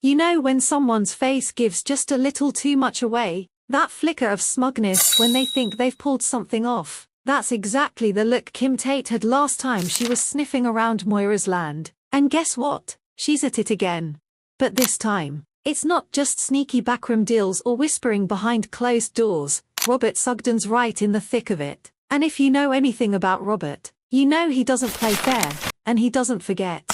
You know when someone's face gives just a little too much away, that flicker of smugness when they think they've pulled something off. That's exactly the look Kim Tate had last time she was sniffing around Moira's land. And guess what? She's at it again. But this time, it's not just sneaky backroom deals or whispering behind closed doors. Robert Sugden's right in the thick of it. And if you know anything about Robert, you know he doesn't play fair, and he doesn't forget.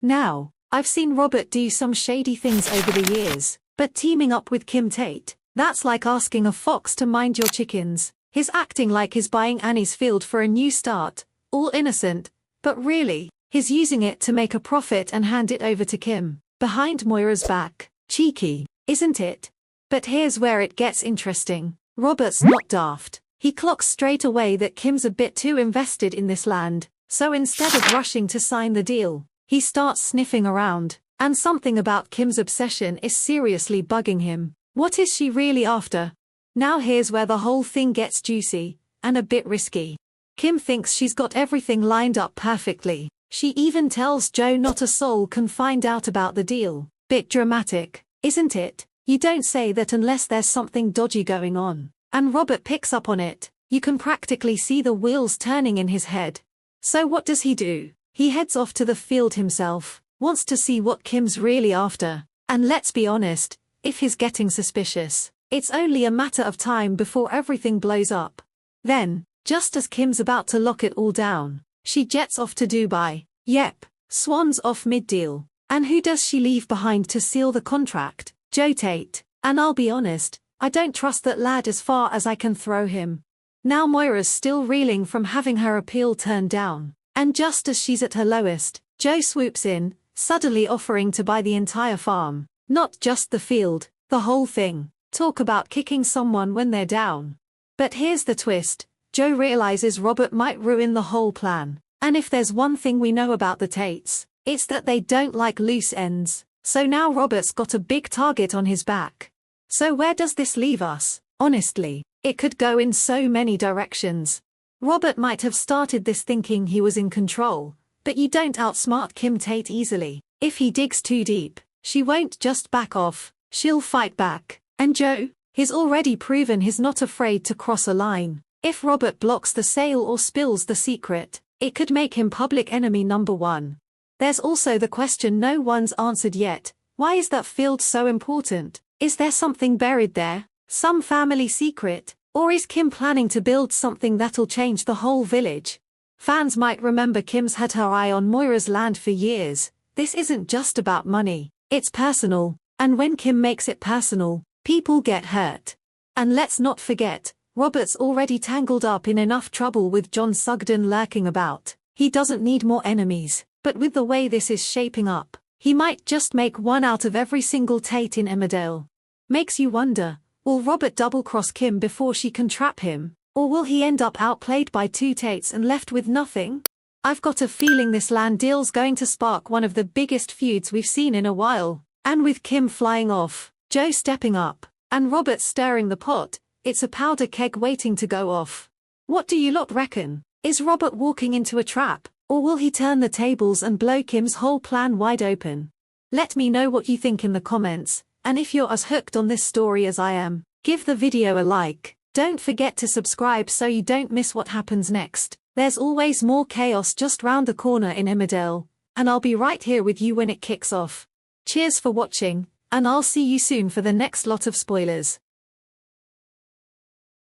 Now, I've seen Robert do some shady things over the years, but teaming up with Kim Tate, that's like asking a fox to mind your chickens. He's acting like he's buying Annie's field for a new start, all innocent, but really, he's using it to make a profit and hand it over to Kim, behind Moira's back. Cheeky, isn't it? But here's where it gets interesting. Robert's not daft. He clocks straight away that Kim's a bit too invested in this land, so instead of rushing to sign the deal, he starts sniffing around, and something about Kim's obsession is seriously bugging him. What is she really after? Now here's where the whole thing gets juicy, and a bit risky. Kim thinks she's got everything lined up perfectly. She even tells Joe not a soul can find out about the deal. Bit dramatic, isn't it? You don't say that unless there's something dodgy going on. And Robert picks up on it. You can practically see the wheels turning in his head. So what does he do? He heads off to the field himself, wants to see what Kim's really after. And let's be honest, if he's getting suspicious, it's only a matter of time before everything blows up. Then, just as Kim's about to lock it all down, she jets off to Dubai. Yep, swans off mid-deal. And who does she leave behind to seal the contract? Joe Tate. And I'll be honest, I don't trust that lad as far as I can throw him. Now Moira's still reeling from having her appeal turned down. And just as she's at her lowest, Joe swoops in, suddenly offering to buy the entire farm. Not just the field, the whole thing. Talk about kicking someone when they're down. But here's the twist. Joe realizes Robert might ruin the whole plan. And if there's one thing we know about the Tates, it's that they don't like loose ends. So now Robert's got a big target on his back. So where does this leave us? Honestly, it could go in so many directions. Robert might have started this thinking he was in control, but you don't outsmart Kim Tate easily. If he digs too deep, she won't just back off, she'll fight back. And Joe, he's already proven he's not afraid to cross a line. If Robert blocks the sale or spills the secret, it could make him public enemy number one. There's also the question no one's answered yet. Why is that field so important? Is there something buried there? Some family secret? Or is Kim planning to build something that'll change the whole village? Fans might remember Kim's had her eye on Moira's land for years. This isn't just about money. It's personal. And when Kim makes it personal, people get hurt. And let's not forget, Robert's already tangled up in enough trouble with John Sugden lurking about. He doesn't need more enemies. But with the way this is shaping up, he might just make one out of every single Tate in Emmerdale. Makes you wonder, will Robert double-cross Kim before she can trap him? Or will he end up outplayed by two Tates and left with nothing? I've got a feeling this land deal's going to spark one of the biggest feuds we've seen in a while. And with Kim flying off, Joe stepping up, and Robert stirring the pot, it's a powder keg waiting to go off. What do you lot reckon? Is Robert walking into a trap? Or will he turn the tables and blow Kim's whole plan wide open? Let me know what you think in the comments, and if you're as hooked on this story as I am, give the video a like. Don't forget to subscribe so you don't miss what happens next. There's always more chaos just round the corner in Emmerdale, and I'll be right here with you when it kicks off. Cheers for watching, and I'll see you soon for the next lot of spoilers.